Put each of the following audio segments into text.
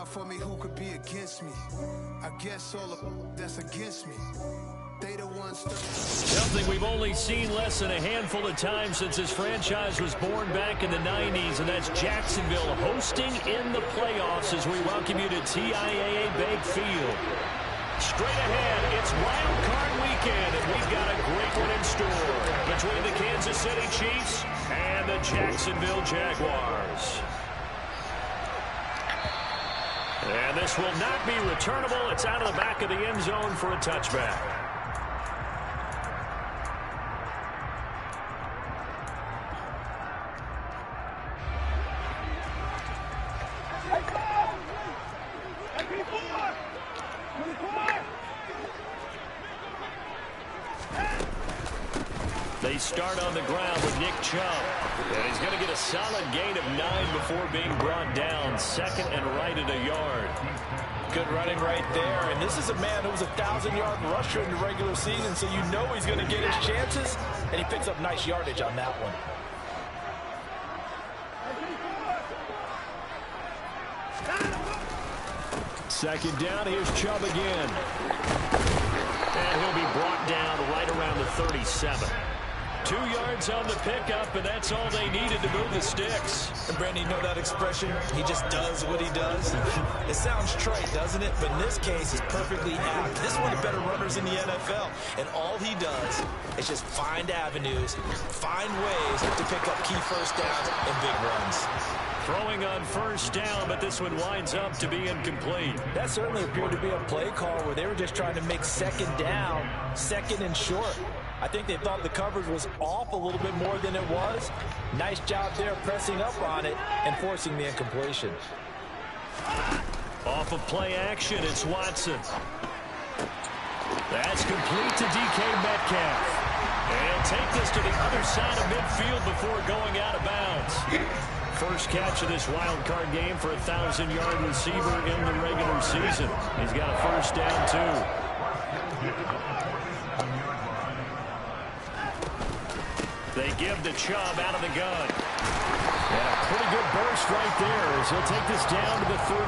for me, who could be against me? I guess all of that's against me. They the ones. Something we've only seen less than a handful of times since this franchise was born back in the 90s, and that's Jacksonville hosting in the playoffs as we welcome you to TIAA Bank Field. Straight ahead, it's Wild Card Weekend, and we've got a great one in store between the Kansas City Chiefs and the Jacksonville Jaguars. And this will not be returnable. It's out of the back of the end zone for a touchback. They start on the ground with Nick Chubb. And he's going to get a solid gain of 9 before being brought down. Second and right at a yard. Good running right there. And this is a man who was a 1,000-yard rusher in the regular season, so you know he's going to get his chances. And he picks up nice yardage on that one. Second down, here's Chubb again. And he'll be brought down right around the 37. 2 yards on the pickup, and that's all they needed to move the sticks. And Brandon, you know that expression? He just does what he does. It sounds trite, doesn't it? But in this case, it's perfectly apt. This is one of the better runners in the NFL. And all he does is just find avenues, find ways to pick up key first downs and big runs. Throwing on first down, but this one winds up to be incomplete. That certainly appeared to be a play call where they were just trying to make second down, second and short. I think they thought the coverage was off a little bit more than it was. Nice job there pressing up on it and forcing the incompletion. Off of play action, it's Watson. That's complete to DK Metcalf. And take this to the other side of midfield before going out of bounds. First catch of this wild card game for a 1,000-yard receiver in the regular season. He's got a first down, too. They give to Chubb out of the gun. And a pretty good burst right there as he'll take this down to the 33.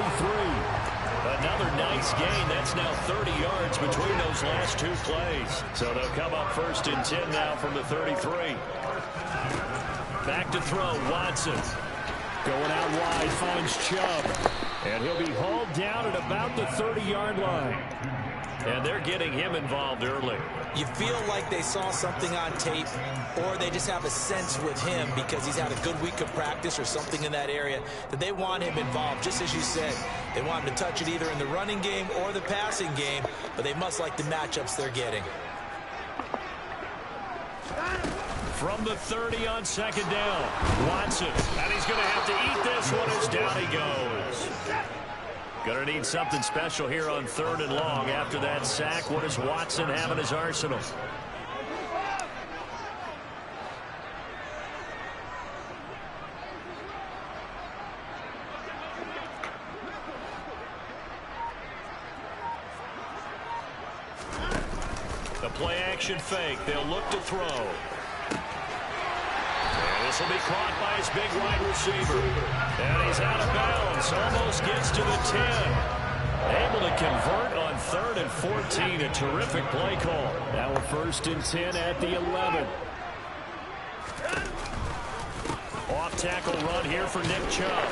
Another nice gain. That's now 30 yards between those last 2 plays. So they'll come up first and 10 now from the 33. Back to throw, Watson. Going out wide, finds Chubb. And he'll be hauled down at about the 30-yard line. And they're getting him involved early. You feel like they saw something on tape, or they just have a sense with him because he's had a good week of practice or something in that area that they want him involved. Just as you said, they want him to touch it either in the running game or the passing game, but they must like the matchups they're getting. From the 30 on second down, Watson. And he's going to have to eat this one as down he goes. Going to need something special here on 3rd and long after that sack. What does Watson have in his arsenal? The play action fake. They'll look to throw. This will be caught by his big wide receiver. And he's out of bounds. Almost gets to the 10. Able to convert on 3rd and 14. A terrific play call. Now a 1st and 10 at the 11. Off tackle run here for Nick Chubb.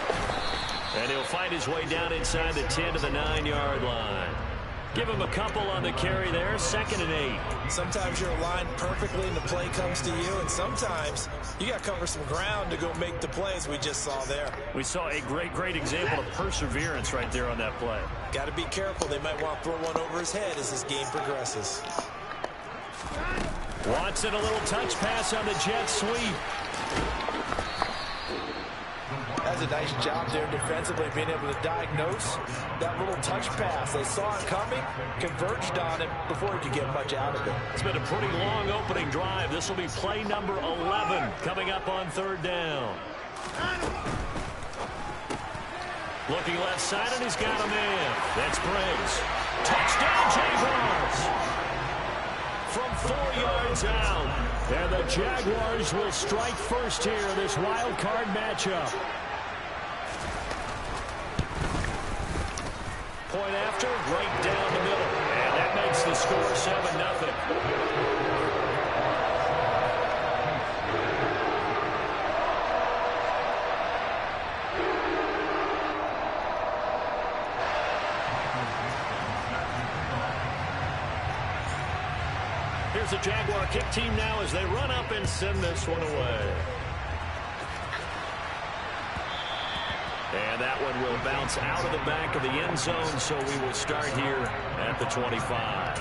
And he'll find his way down inside the 10 to the 9-yard line. Give him a couple on the carry there. 2nd and 8. Sometimes you're aligned perfectly and the play comes to you, and sometimes you got to cover some ground to go make the plays we just saw there. We saw a great example of perseverance right there on that play. Got to be careful. They might want to throw one over his head as this game progresses. Watson, a little touch pass on the jet sweep. That's a nice job there defensively, being able to diagnose that little touch pass. They saw it coming, converged on it before he could get much out of it. It's been a pretty long opening drive. This will be play number 11 coming up on 3rd down. Looking left side, and he's got a man. That's Briggs. Touchdown, Jaguars! From 4 yards out. And the Jaguars will strike first here in this wild card matchup. after, right down the middle. And that makes the score 7-0. Here's the Jaguar kick team now as they run up and send this one away. And that one will bounce out of the back of the end zone, so we will start here at the 25.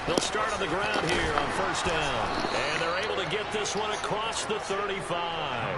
They'll start on the ground here on first down. And they're able to get this one across the 35.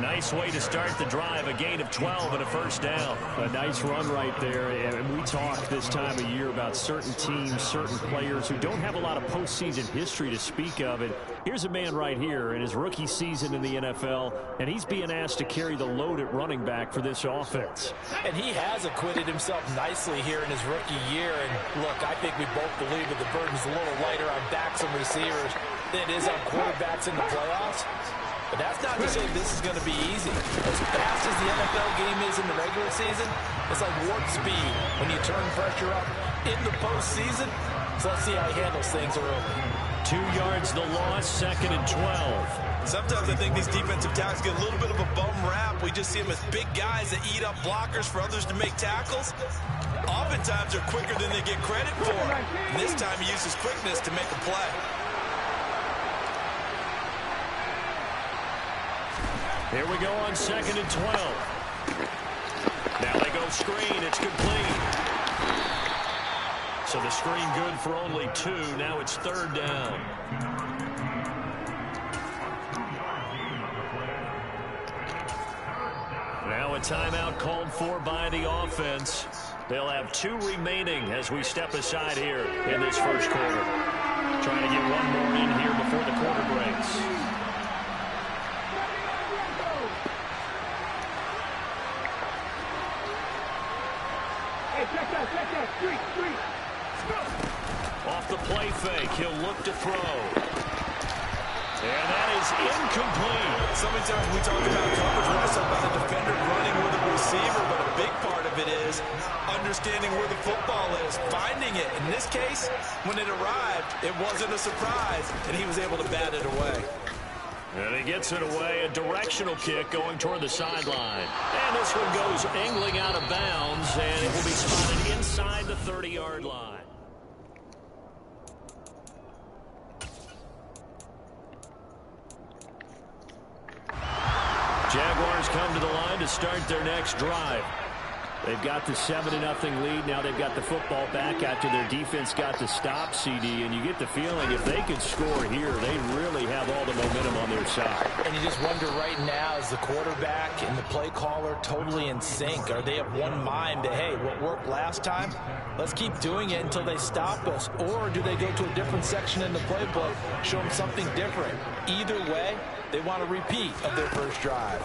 Nice way to start the drive. A gain of 12 and a first down. A nice run right there. And we talk this time of year about certain teams, certain players who don't have a lot of postseason history to speak of. And here's a man right here in his rookie season in the NFL, and he's being asked to carry the load at running back for this offense. And he has acquitted himself nicely here in his rookie year. And look, I think we both believe that the burden's a little lighter on backs and receivers than it is on quarterbacks in the playoffs. But that's not to say this is going to be easy. As fast as the NFL game is in the regular season, it's like warp speed when you turn pressure up in the postseason. So let's see how he handles things early. 2 yards the loss, 2nd and 12. Sometimes I think these defensive tackles get a little bit of a bum rap. We just see them as big guys that eat up blockers for others to make tackles. Oftentimes they're quicker than they get credit for. And this time he uses quickness to make a play. Here we go on 2nd and 12. Now they go screen. It's complete. So the screen good for only 2. Now it's 3rd down. Now a timeout called for by the offense. They'll have 2 remaining as we step aside here in this first quarter. Trying to get one more in here before the quarter breaks. Off the play fake, he'll look to throw. And that is incomplete. So many times we talk about coverage, we talk about a defender running with a receiver, but a big part of it is understanding where the football is, finding it. In this case, when it arrived, it wasn't a surprise, and he was able to bat it away. And he gets it away, a directional kick going toward the sideline. And this one goes angling out of bounds, and it will be spotted inside the 30-yard line. Jaguars come to the line to start their next drive. They've got the 7-0 lead. Now they've got the football back after their defense got the stop, CD. And you get the feeling if they could score here, they really have all the momentum on their side. And you just wonder right now, is the quarterback and the play caller totally in sync? Are they of one mind that, hey, what worked last time, let's keep doing it until they stop us? Or do they go to a different section in the playbook, show them something different? Either way, they want a repeat of their first drive.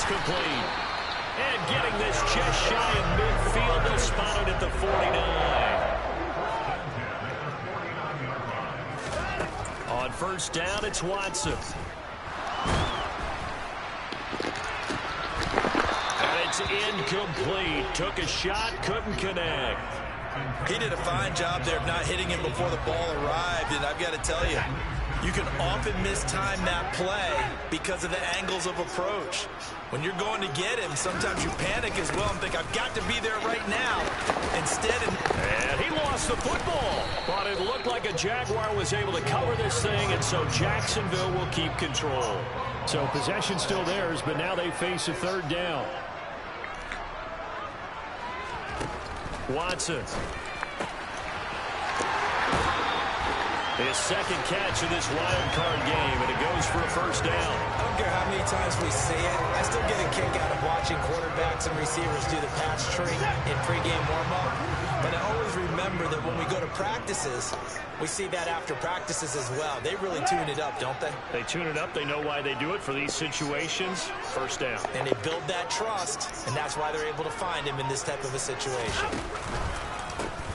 Complete. And getting this just shy of midfield, they'll spot it at the 49. On first down, it's Watson. And it's incomplete. Took a shot, couldn't connect. He did a fine job there of not hitting him before the ball arrived, and I've got to tell you, you can often mistime that play because of the angles of approach. When you're going to get him, sometimes you panic as well and think, I've got to be there right now. Instead, and he lost the football. But it looked like a Jaguar was able to cover this thing, and so Jacksonville will keep control. So possession still theirs, but now they face a 3rd down. Watson. His second catch of this wild card game, and it goes for a first down. don't care how many times we see it. I still get a kick out of watching quarterbacks and receivers do the pass tree in pregame warm-up. But I always remember that when we go to practices, we see that after practices as well. They really tune it up, don't they? They tune it up. They know why they do it for these situations. First down. And they build that trust, and that's why they're able to find him in this type of a situation.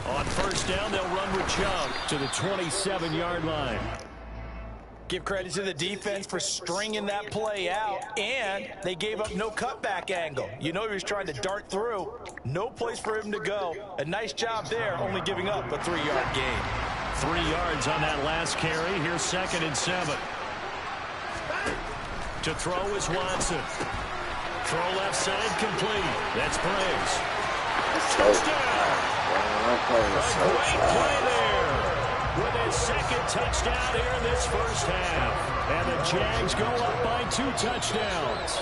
On first down, they'll run with Chubb to the 27-yard line. Give credit to the defense for stringing that play out, and they gave up no cutback angle. You know he was trying to dart through. No place for him to go. A nice job there, only giving up a 3-yard gain. 3 yards on that last carry. Here's 2nd and 7. To throw is Watson. Throw left side complete. That's Briggs. Touchdown! A great play there. With his 2nd touchdown here in this first half. And the Jags go up by 2 touchdowns.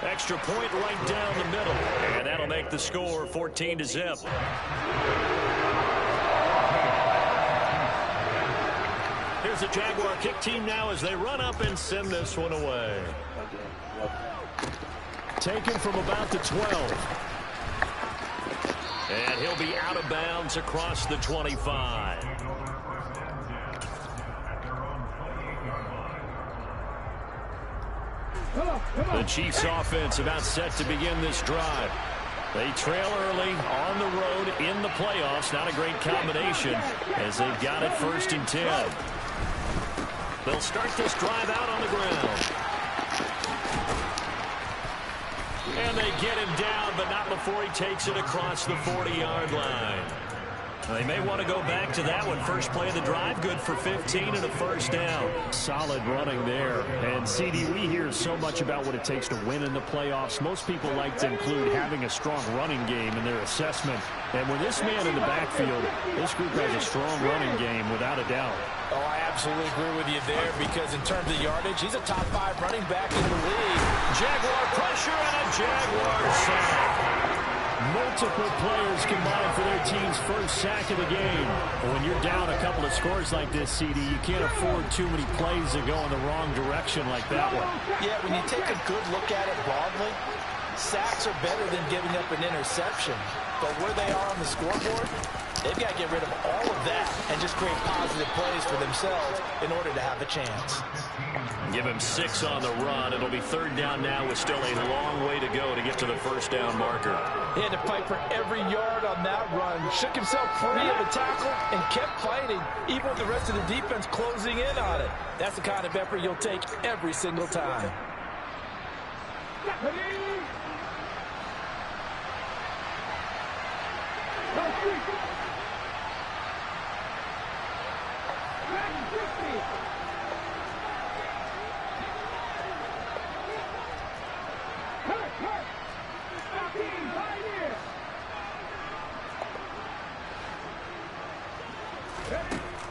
Extra point right down the middle. And that'll make the score 14-0. Here's the Jaguar kick team now as they run up and send this one away. Taken from about the 12. And he'll be out of bounds across the 25. The Chiefs offense about set to begin this drive. They trail early on the road in the playoffs. Not a great combination as they've got it 1st and 10. They'll start this drive out on the ground. And they get him down, but not before he takes it across the 40-yard line. They may want to go back to that one. First play of the drive, good for 15 and a first down. Solid running there. And, CD, we hear so much about what it takes to win in the playoffs. Most people like to include having a strong running game in their assessment. And with this man in the backfield, this group has a strong running game without a doubt. Oh, I absolutely agree with you there because in terms of yardage, he's a top 5 running back in the league. Jaguar pressure and a Jaguar sack. Multiple players combined for their team's first sack of the game. But when you're down a couple of scores like this, CD, you can't afford too many plays that go in the wrong direction like that one. Yeah, when you take a good look at it broadly, sacks are better than giving up an interception. But where they are on the scoreboard, they've got to get rid of all of that and just create positive plays for themselves in order to have a chance. Give him 6 on the run. It'll be 3rd down now with still a long way to go to get to the first down marker. He had to fight for every yard on that run. Shook himself free of the tackle and kept fighting, even with the rest of the defense closing in on it. That's the kind of effort you'll take every single time.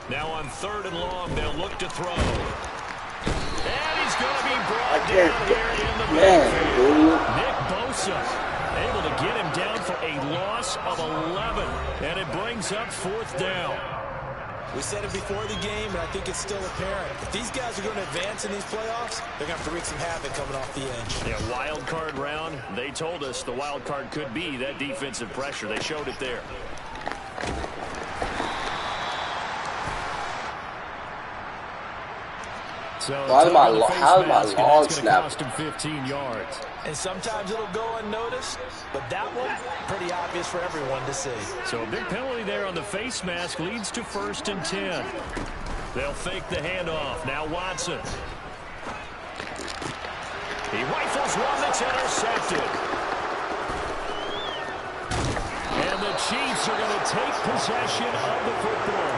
Now on 3rd and long, they'll look to throw. And he's going to be brought down here in the backfield. Nick Bosa able to get him down for a loss of 11. And it brings up 4th down. We said it before the game, and I think it's still apparent. If these guys are going to advance in these playoffs, they're going to have to wreak some havoc coming off the edge. Yeah, wild card round. They told us the wild card could be that defensive pressure. They showed it there. So how's my long snap? Cost him 15 yards. And sometimes it'll go unnoticed, but that one, pretty obvious for everyone to see. So a big penalty there on the face mask leads to 1st and 10. They'll fake the handoff. Now Watson. He rifles one that's intercepted. And the Chiefs are going to take possession of the football.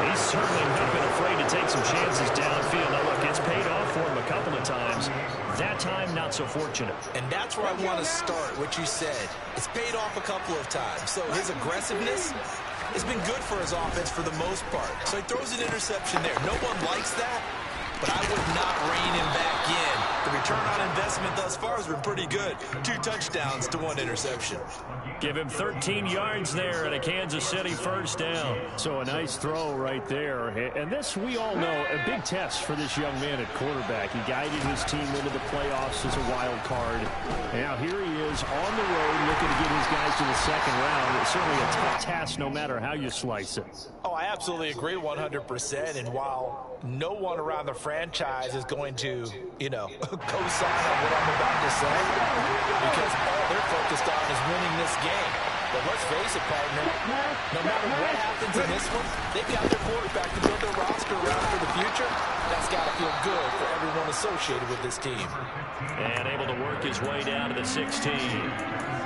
He's certainly not been afraid to take some chances downfield. Now, look, it's paid off for him a couple of times. That time, not so fortunate. And that's where I want to start, what you said. It's paid off a couple of times. So his aggressiveness has been good for his offense for the most part. So he throws an interception there. No one likes that, but I would not rein him back in The return on investment thus far has been pretty good. 2 touchdowns to 1 interception. Give him 13 yards there and a Kansas City first down. So a nice throw right there. And this, we all know, a big test for this young man at quarterback. He guided his team into the playoffs as a wild card. And now here he is on the road looking to get his guys to the second round. It's certainly a tough task no matter how you slice it. Oh, I absolutely agree 100%. And while no one around the franchise is going to, co-sign on what I'm about to say, because all they're focused on is winning this game. But let's face it, partner, no matter what happens in this one, they've got their quarterback to build their roster around for the future. That's got to feel good for everyone associated with this team. And able to work his way down to the 16.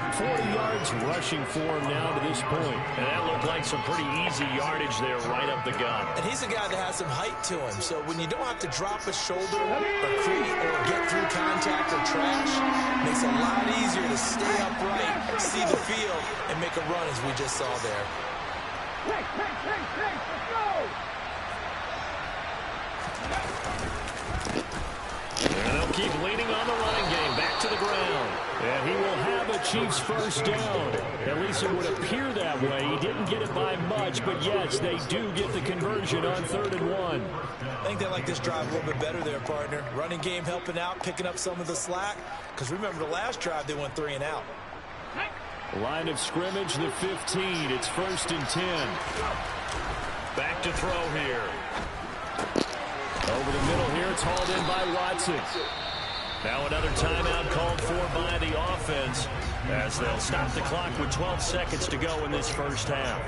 40 yards rushing for him now to this point. And that looked like some pretty easy yardage there right up the gut. And he's a guy that has some height to him. So when you don't have to drop a shoulder or get through contact or trash, it makes it a lot easier to stay upright, see the field, and make a run as we just saw there. And they'll keep leaning on the running game. Back to the ground. And he will have a Chiefs first down. At least it would appear that way. He didn't get it by much, but yes, they do get the conversion on 3rd and 1. I think they like this drive a little bit better there, partner. Running game helping out, picking up some of the slack. Because remember the last drive, they went 3 and out. Line of scrimmage, the 15. It's 1st and 10. Back to throw here. Over the middle here, it's hauled in by Watson. Now another timeout called for by the offense as they'll stop the clock with 12 seconds to go in this first half.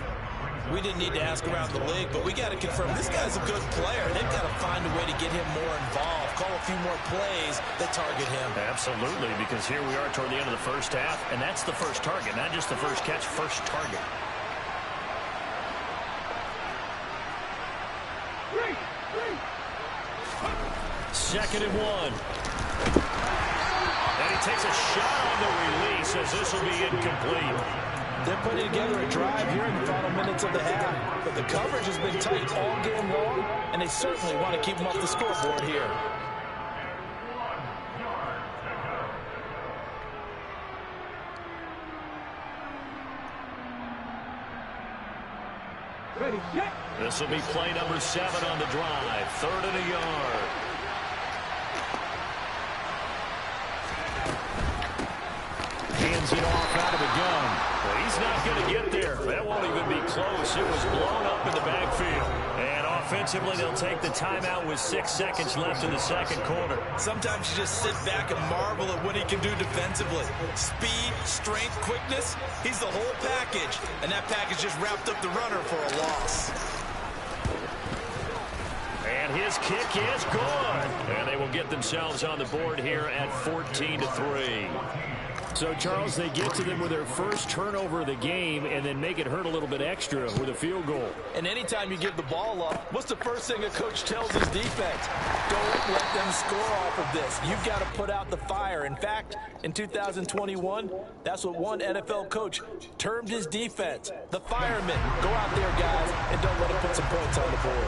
We didn't need to ask around the league, but we got to confirm this guy's a good player. They've got to find a way to get him more involved, call a few more plays that target him. Absolutely, because here we are toward the end of the first half, and that's the first target, not just the first catch, first target. Second and 1. And he takes a shot on the release as this will be incomplete. They're putting together a drive here in the final minutes of the half, but the coverage has been tight all game long, and they certainly want to keep them off the scoreboard here. This will be play number 7 on the drive. 3rd and a yard. Hands it off out of the gun. Well, he's not going to get there. That won't even be close. It was blown up in the backfield. And offensively, they'll take the timeout with 6 seconds left in the second quarter. Sometimes you just sit back and marvel at what he can do defensively. Speed, strength, quickness, he's the whole package. And that package just wrapped up the runner for a loss. And his kick is good. And they will get themselves on the board here at 14-3. So, Charles, they get to them with their first turnover of the game and then make it hurt a little bit extra with a field goal. And anytime you give the ball up, what's the first thing a coach tells his defense? Don't let them score off of this. You've got to put out the fire. In fact, in 2021, that's what one NFL coach termed his defense, the firemen. Go out there, guys, and don't let them put some points on the board.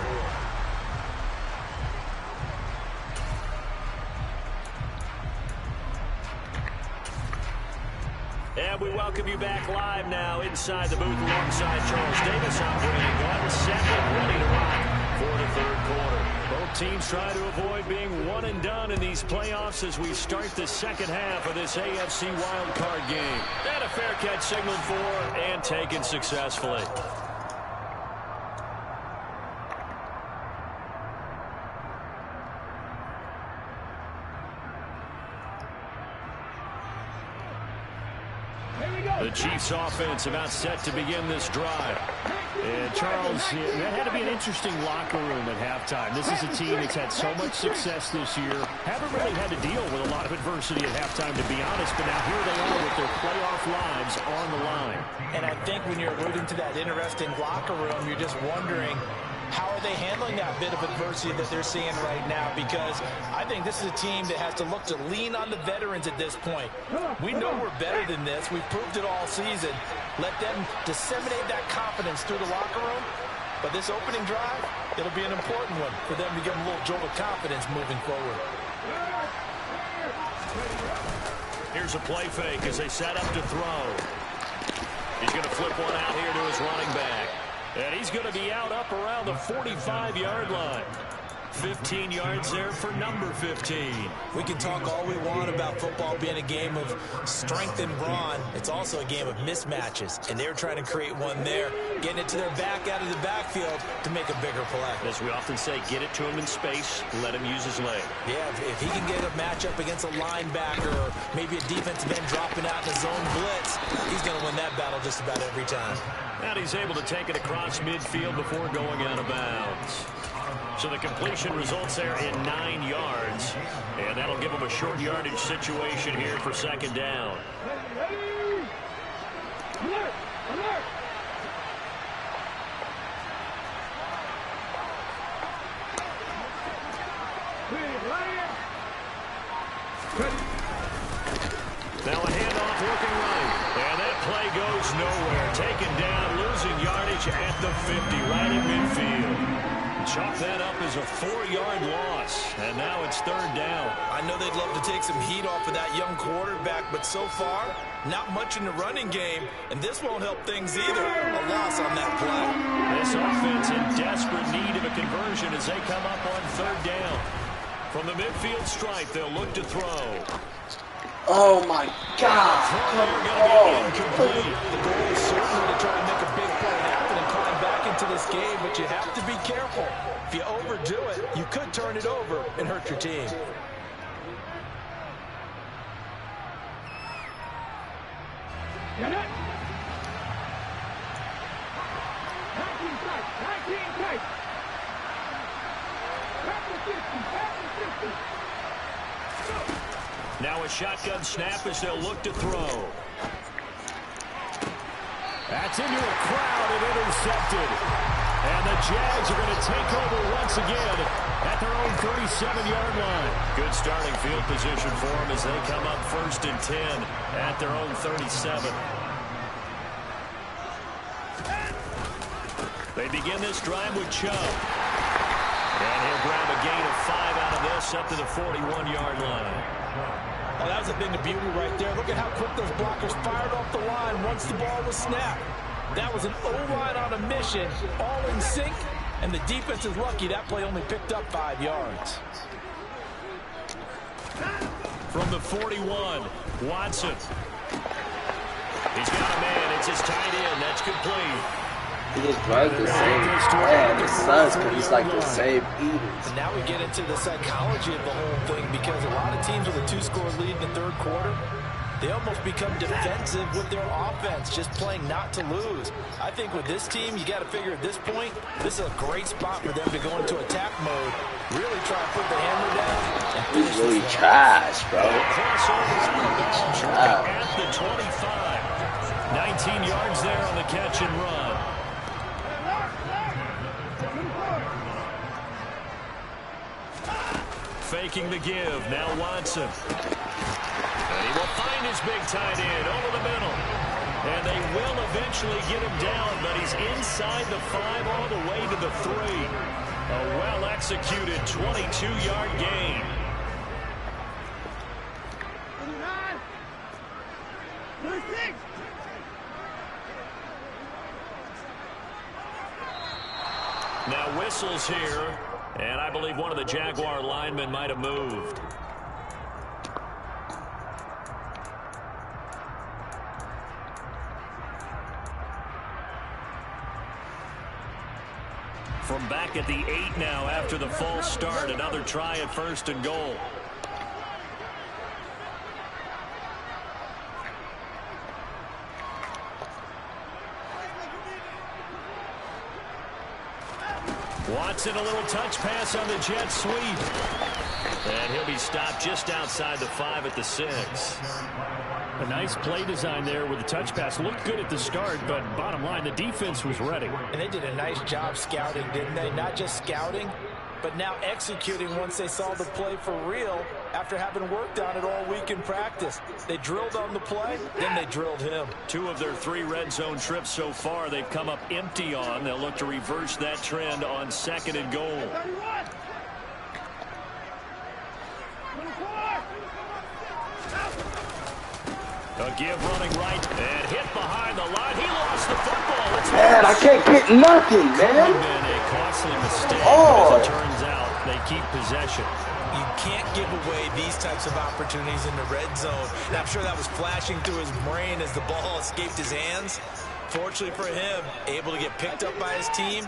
And we welcome you back live now inside the booth alongside Charles Davis. I'm Brandon Gaudin, set and ready to rock for the 3rd quarter. Both teams try to avoid being one and done in these playoffs as we start the second half of this AFC wildcard game. And a fair catch signaled for and taken successfully. The Chiefs offense about set to begin this drive. And Charles, that had to be an interesting locker room at halftime. This is a team that's had so much success this year. Haven't really had to deal with a lot of adversity at halftime, to be honest. But now here they are with their playoff lives on the line. And I think when you're alluding to that interesting locker room, you're just wondering, how are they handling that bit of adversity that they're seeing right now? Because I think this is a team that has to look to lean on the veterans at this point. We know we're better than this. We've proved it all season. Let them disseminate that confidence through the locker room. But this opening drive, it'll be an important one for them to give them a little jolt of confidence moving forward. Here's a play fake as they set up to throw. He's going to flip one out here to his running back. And he's going to be out up around the 45-yard line. 15 yards there for number 15. We can talk all we want about football being a game of strength and brawn. It's also a game of mismatches, and they're trying to create one there, getting it to their back out of the backfield to make a bigger play. As we often say, get it to him in space, let him use his leg. Yeah, if he can get a matchup against a linebacker or maybe a defensive end dropping out in a zone blitz, he's going to win that battle just about every time. And he's able to take it across midfield before going out of bounds. So the completion results there in 9 yards. And that'll give him a short yardage situation here for second down. Now a handoff looking right. And that play goes nowhere. Taken down, losing yardage at the 50, right in midfield. Chalk that up as a 4-yard loss, and now it's third down. I know they'd love to take some heat off of that young quarterback, but so far, not much in the running game, and this won't help things either. A loss on that play. This offense in desperate need of a conversion as they come up on third down. From the midfield stripe, they'll look to throw. Oh, my God. Incomplete. The goal is certainly to try to make a big play happen and climb back into this game, but you have to be careful. If you overdo it, you could turn it over and hurt your team. Now a shotgun snap as they'll look to throw. That's into a crowd and intercepted. And the Jags are going to take over once again at their own 37-yard line. Good starting field position for them as they come up 1st and 10 at their own 37. They begin this drive with Chubb. And he'll grab a gain of 5 out of this up to the 41-yard line. Oh, that was a thing of beauty right there. Look at how quick those blockers fired off the line once the ball was snapped. That was an O-line on a mission, all in sync, and the defense is lucky that play only picked up 5 yards. From the 41, Watson. He's got a man. It's his tight end. That's complete. He just runs the same. Man, it sucks because he's like the same Eagles. And now we get into the psychology of the whole thing because a lot of teams with a 2-score lead in the third quarter, they almost become defensive with their offense, just playing not to lose. I think with this team, you got to figure at this point, this is a great spot for them to go into attack mode, really try to put the hammer down. He's really trash, bro. At the 25. 19 yards there on the catch and run. Faking the give. Now Watson. And he will find his big tight end over the middle. And they will eventually get him down, but he's inside the 5 all the way to the 3. A well-executed 22-yard gain. Now whistles here. And I believe one of the Jaguar linemen might have moved. From back at the 8 now after the false start, another try at 1st and goal. Watson, a little touch pass on the jet sweep. And he'll be stopped just outside the 5 at the 6. A nice play design there with the touch pass. Looked good at the start, but bottom line, the defense was ready. And they did a nice job scouting, didn't they? Not just scouting, but now executing once they saw the play for real after having worked on it all week in practice. They drilled on the play, then they drilled him. 2 of their 3 red zone trips so far they've come up empty on. They'll look to reverse that trend on 2nd and goal. A give running right and hit behind the line. He lost the football. Man, I can't get nothing, man. Been a costly mistake. Oh. As it turns out, they keep possession. You can't give away these types of opportunities in the red zone. And I'm sure that was flashing through his brain as the ball escaped his hands. Fortunately for him, able to get picked up by his team,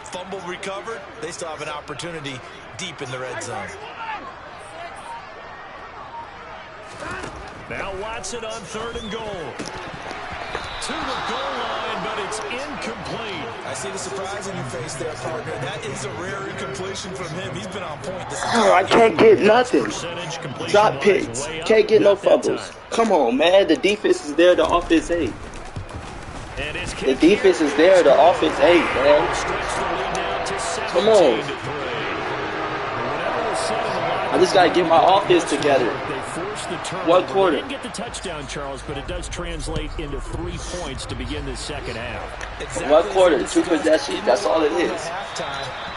fumble recovered. They still have an opportunity deep in the red zone. Now Watson on 3rd and goal. To the goal line, but it's incomplete. I see the surprise in your face there, partner. That is a rare incompletion from him. He's been on point this Oh, I can't get nothing. Drop picks. Can't get no fumbles. Come on, man. The defense is there. The offense ain't. The defense is there. The offense ain't, man. Come on. I just got to get my offense together. One quarter. Didn't get the touchdown, Charles, but it does translate into 3 points to begin this second half. Exactly. 1 quarter, 2 possessions. That's all it is.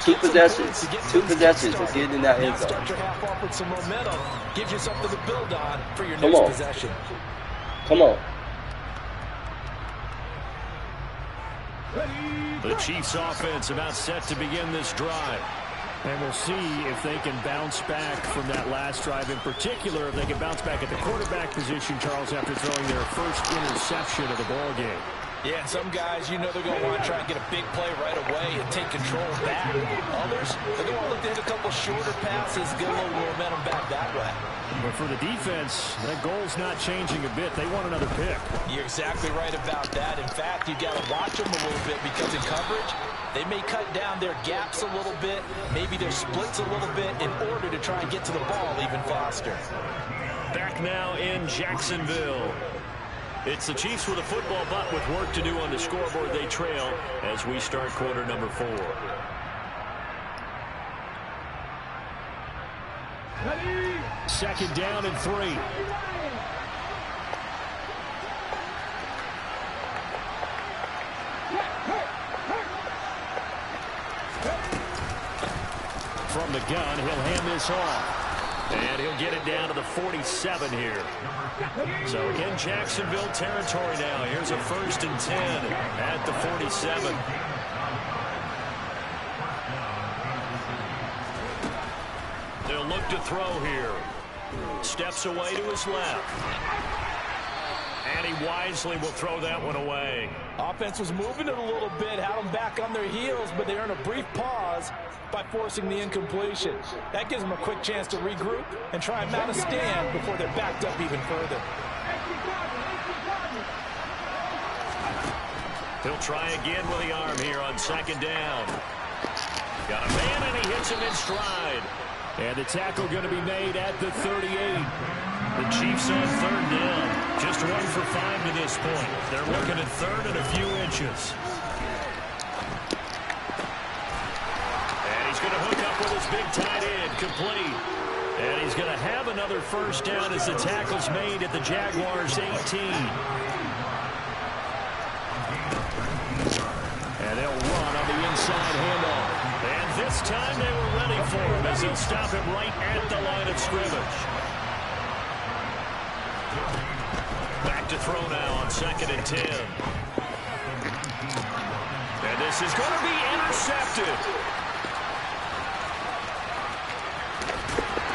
2 possessions. 2 possessions to get in that end zone. Start your half off with some momentum. Gives you something to build on for your Come next on. possession. Come on. The Chiefs offense about set to begin this drive. And we'll see if they can bounce back from that last drive. In particular, if they can bounce back at the quarterback position, Charles, after throwing their first interception of the ball game. Yeah, and some guys, you know they're going to want to try and get a big play right away and take control back. Others, they're going to look to hit a couple shorter passes, get a little momentum back that way. But for the defense, that goal's not changing a bit. They want another pick. You're exactly right about that. In fact, you got to watch them a little bit because in coverage, they may cut down their gaps a little bit, maybe their splits a little bit in order to try and get to the ball even faster. Back now in Jacksonville. It's the Chiefs with a football, but with work to do on the scoreboard. They trail as we start quarter number 4. Second down and 3. From the gun, he'll hand this off. And he'll get it down to the 47 here. So in Jacksonville territory now. Here's a 1st and 10 at the 47. They'll look to throw here. Steps away to his left. And he wisely will throw that one away. Offense was moving it a little bit, had them back on their heels, but they earn a brief pause by forcing the incompletion. That gives them a quick chance to regroup and try and mount a stand before they're backed up even further. He'll try again with the arm here on 2nd down. Got a man, and he hits him in stride. And the tackle going to be made at the 38. The Chiefs on 3rd down. Just 1 for 5 to this point. They're looking at 3rd and a few inches. And he's going to hook up with his big tight end, complete. And he's going to have another 1st down as the tackle's made at the Jaguars' 18. And they'll run on the inside handoff. And this time they were ready for him as they'll stop him right at the line of scrimmage. Back to throw now on 2nd and 10. And this is going to be intercepted.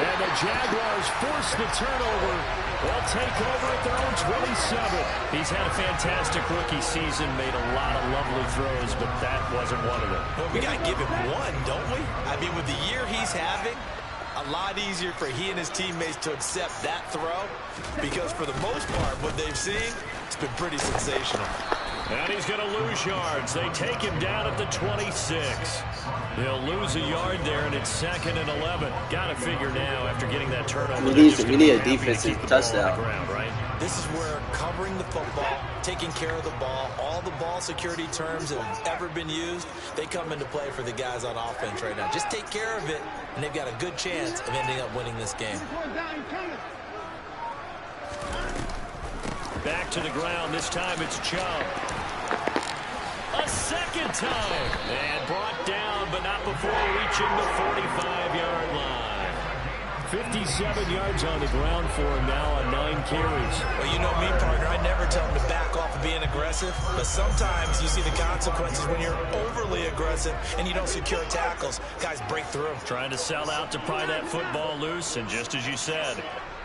And the Jaguars force the turnover. They'll take over at their own 27. He's had a fantastic rookie season, made a lot of lovely throws, but that wasn't one of them. Well, we got to give him one, don't we? I mean, with the year he's having, a lot easier for he and his teammates to accept that throw because for the most part, what they've seen, it's been pretty sensational. And he's going to lose yards. They take him down at the 26. They'll lose a yard there, and it's 2nd and 11. Got to figure now after getting that turnover. We need a defensive touchdown. Right? This is where covering the football, taking care of the ball, all the ball security terms that have ever been used, they come into play for the guys on offense right now. Just take care of it, and they've got a good chance of ending up winning this game. Back to the ground. This time it's Chubb. A 2nd time. And brought down, but not before reaching the 45-yard line. 57 yards on the ground for him now on 9 carries. Well, you know me, partner. I never tell him to back off of being aggressive, but sometimes you see the consequences when you're overly aggressive and you don't secure tackles. Guys break through. Trying to sell out to pry that football loose, and just as you said,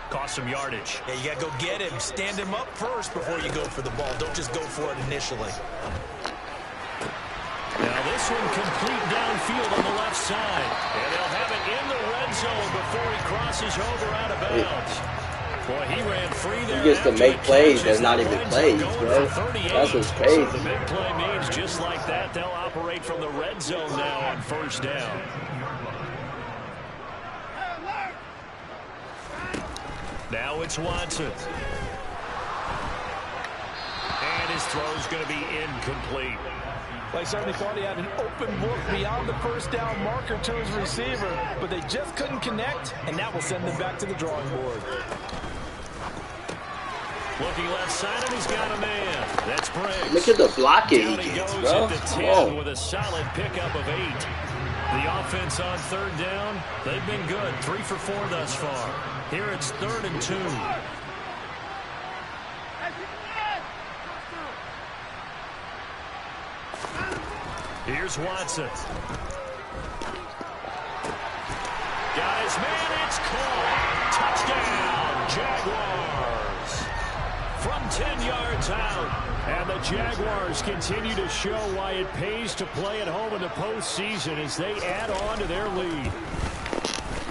cost some yardage. Yeah, you got to go get him. Stand him up first before you go for the ball. Don't just go for it initially. Now this one complete downfield on the left side. And they'll have it in the red zone before he crosses over out of bounds. Boy, he ran free there. He gets to make plays that's not even plays, bro. That's what's crazy. So the big play means just like that, they'll operate from the red zone now on first down. Now it's Watson. And his throw's going to be incomplete. Well, he certainly thought he had an open look beyond the first down marker to his receiver, but they just couldn't connect, and that will send them back to the drawing board. Looking left side, and he's got a man. That's Briggs. Look at the blocking Down he he gets, goes bro. at the 10 with a solid pickup of 8. The offense on third down, they've been good. 3 for 4 thus far. Here it's 3rd and 2. Here's Watson. Got his man, it's caught. Touchdown, Jaguars. From 10 yards out. And the Jaguars continue to show why it pays to play at home in the postseason as they add on to their lead.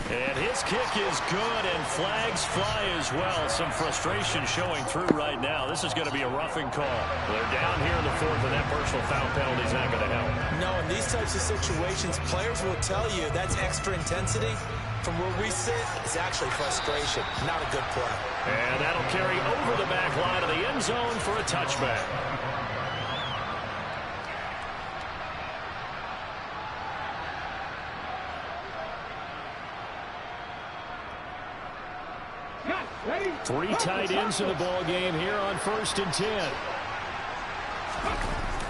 And his kick is good, and flags fly as well. Some frustration showing through right now. This is going to be a roughing call. They're down here in the 4th, and that personal foul penalty is not going to help. No, in these types of situations, players will tell you that's extra intensity. From where we sit, it's actually frustration, not a good play. And that'll carry over the back line of the end zone for a touchback. Three tight ends in the ball game here on 1st and 10.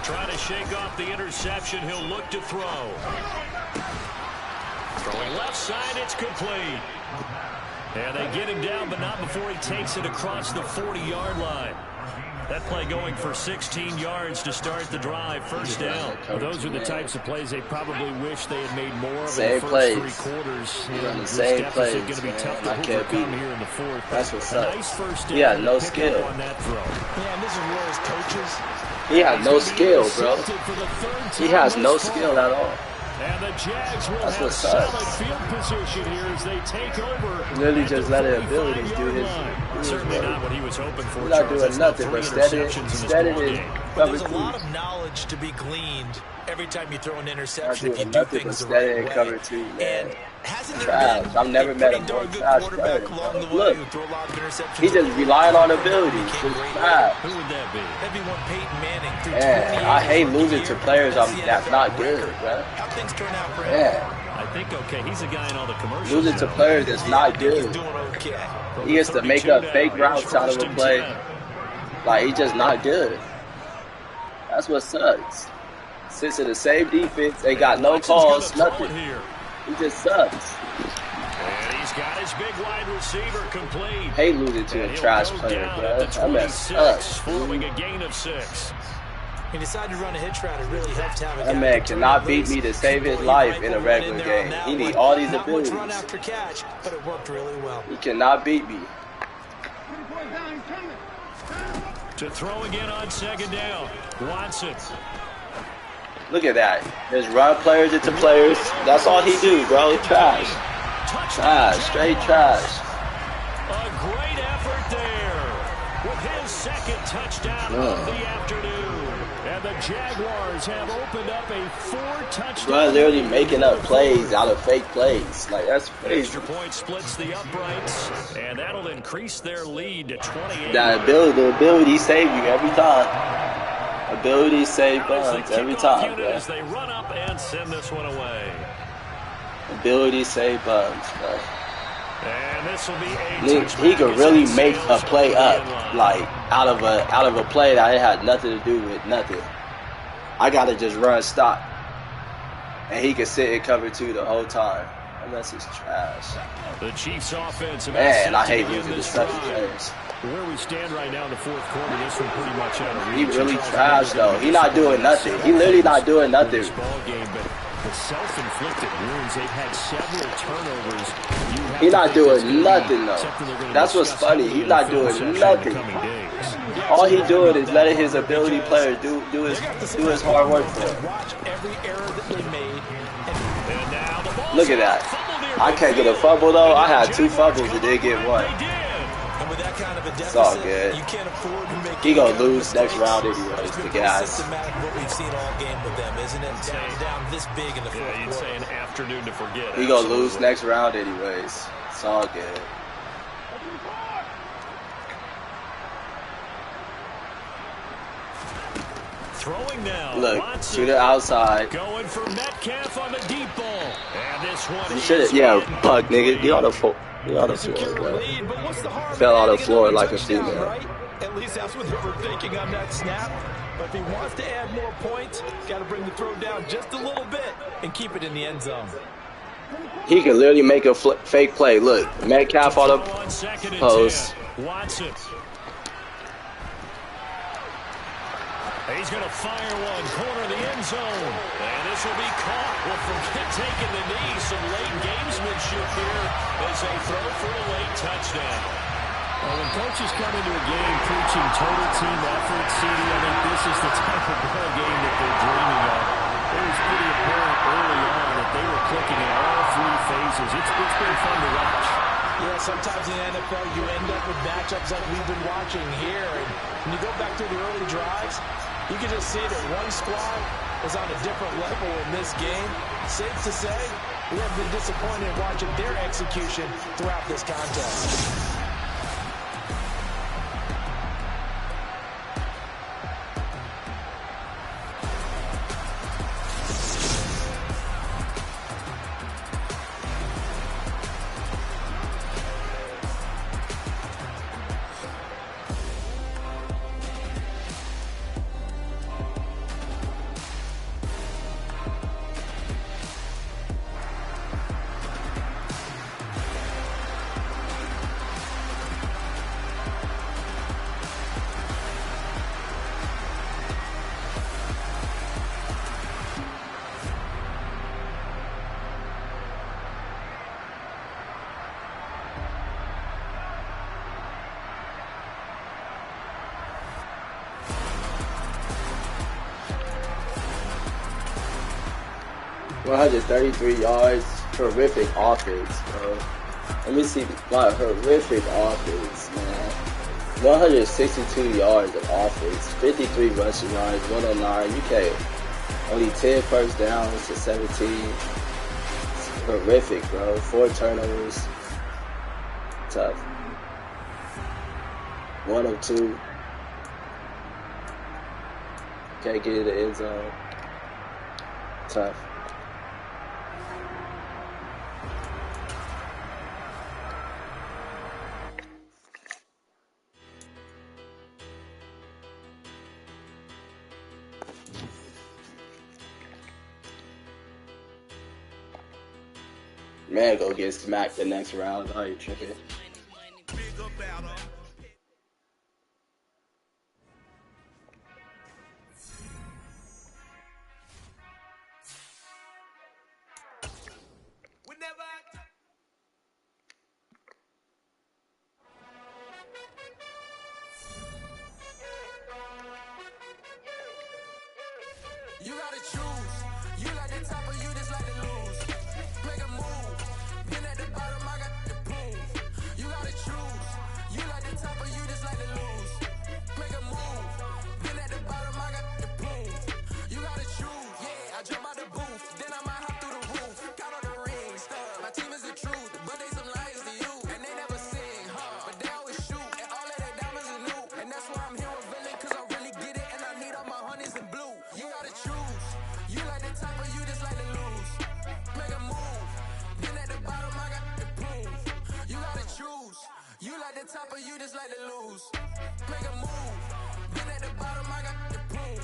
Trying to shake off the interception. He'll look to throw. Throwing left side, it's complete. And they get him down, but not before he takes it across the 40-yard line. That play going for 16 yards to start the drive. First down. Well, those are the types of plays they probably wish they had made more of in the the first 3 quarters. the same plays. Going to be tough to overcome here in the 4th. That's what's up. Nice first down. He had no skill. On that throw. Yeah, and this is where his coaches. He had no skill, bro. He has no skill at all. And the Jags will That's have what solid sucks. field position here as they take over. Literally just let his abilities do his Certainly work. not what he was hoping for. He's not Charles. doing That's now nothing 3 but steady interceptions in this ball game. But there's a lot of knowledge to be gleaned every time you throw an interception if you do things the right way. Cover two, man. And hasn't there Trash. been I've never a met a pretty more darn good trash quarterback player. along the way Look, who threw a lot of interceptions? he just relying on ability. Just trash. Who would that be? That'd be one Peyton Manning through 20 Man, years I hate as losing rookie to year. players That's the that's NFL not good, record. bro. How things turn out for him? Yeah. I think, okay, he's a guy in all the commercials. Losing to now. players that's not He's good. doing okay. He gets to make up fake routes out of a play. Like, he's just not good. That's what sucks. Since it's the same defense, they got no calls, nothing. He just sucks. And he's got his big wide receiver complete. Hate losing to a trash player, bro. That mess sucks. Following a gain of 6. He decided to run a hitch route. It really helped to have a That man cannot beat me to save his life in a regular game. He need all these abilities. Run after catch, but it worked really well. He cannot beat me. To throw again on 2nd down. Watson. Look at that. Just run players into players. That's all he do, bro. Trash. Trash. Straight trash. A great effort there with his 2nd touchdown of the afternoon. And the Jaguars have opened up a 4-touchdown. Bro, literally making up plays out of fake plays. Like, that's crazy. Extra point splits the uprights, and that'll increase their lead to 28. The ability save you every time. Ability save buns every time, bro. As they run up and send this one away. Ability save buns, bro. And this will be He could really make a play up, like out of a play that it had nothing to do with nothing. I gotta just run stop, and he could sit and cover 2 the whole time. That's is trash. The Chiefs offense. Man, I hate losing to special teams. Where we stand right now in the fourth quarter, this one pretty much out of reach. He really trash though. He not doing nothing. He literally not doing nothing. The self-inflicted wounds, they've had several turnovers. He not doing nothing though. That's what's funny. He's not doing nothing. All he doing is letting his ability players do his hard work for him. Look at that. I can't get a fumble though. I had 2 fumbles and did get 1. It's all good. He gonna lose next round anyways. The guys. Systematic what we've seen all game with them, isn't it? Down this big in the fourth you'd say an afternoon to forget. He gonna lose next round anyways. It's all good. Throwing now. Look, shoot it outside. Going for Metcalf on the deep ball. And this one you should have, yeah, bug nigga. Get on the floor. Get on the floor, bro. Fell on the floor like a female. At least that's what they were thinking on that snap. But if he wants to add more points, got to bring the throw down just a little bit and keep it in the end zone. He can literally make a fake play. Look, Metcalf on the post. Watson. He's going to fire one, corner of the end zone. And this will be caught. Well, forget taking the knee. Some late gamesmanship here as they throw for a late touchdown. Well, when coaches come into a game preaching total team effort, CD, I think this is the type of ball game that they're dreaming of. It was pretty apparent early on that they were clicking in all 3 phases. It's been fun to watch. Yeah, sometimes in the NFL you end up with matchups like we've been watching here. And when you go back to the early drives, you can just see that one squad is on a different level in this game. Safe to say, we have been disappointed in watching their execution throughout this contest. $133 yards, horrific offense, bro. Let me see my horrific offense, man. 162 yards of offense, 53 rushing yards, 109. You can't. Only 10 first downs to 17. It's horrific, bro. 4 turnovers. Tough. 102. Can't get in the end zone. Tough. Man, go get smacked the next round. Oh, you tripping? You gotta choose. You like the top or you just like to lose. Make a move. Been at the bottom, I got the proof. You gotta choose. You like the top or you just like to lose. Make a move. Been at the bottom, I got the proof. You gotta choose. Yeah, I jump out the booth. Then I might hop through the roof. Got all the rings. My team is the truth. But they some liars to you. And they never sing, but they always shoot. And all of their diamonds are new. And that's why I'm here with Villain, cause I really get it. And I need all my honeys in blue. You gotta choose. You like the top or you just like to lose. Make a move. Been at the bottom, I got the proof. You gotta choose. You like the top or you just like to lose. Make a move. Been at the bottom, I got the proof.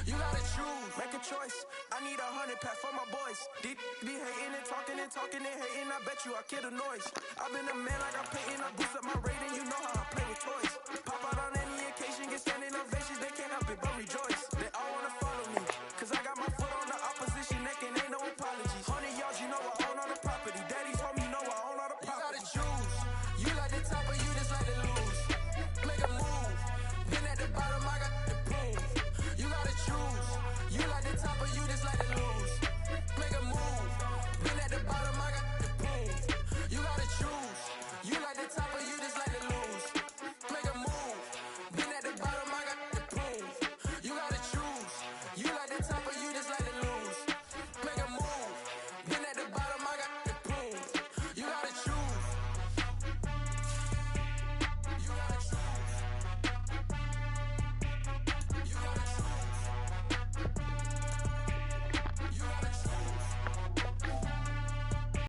You gotta choose. Make a choice. I I need 100 pack for my boys. Be hating and talking and talking and hating. I bet you I kill the noise. I've been a man like I'm Peyton. I boost up my rating. You know how I play with toys. Pop out on any occasion, get standing ovations. They can't help it but rejoice. They all wanna follow me, cause I got my foot on the opposition neck and ain't no apologies. 100 yards, you know I own all the property. Daddy told me, you know I own all the property. You gotta choose. You like the top or you just like to lose. Make a move. Been at the bottom, I got the proof. You gotta choose.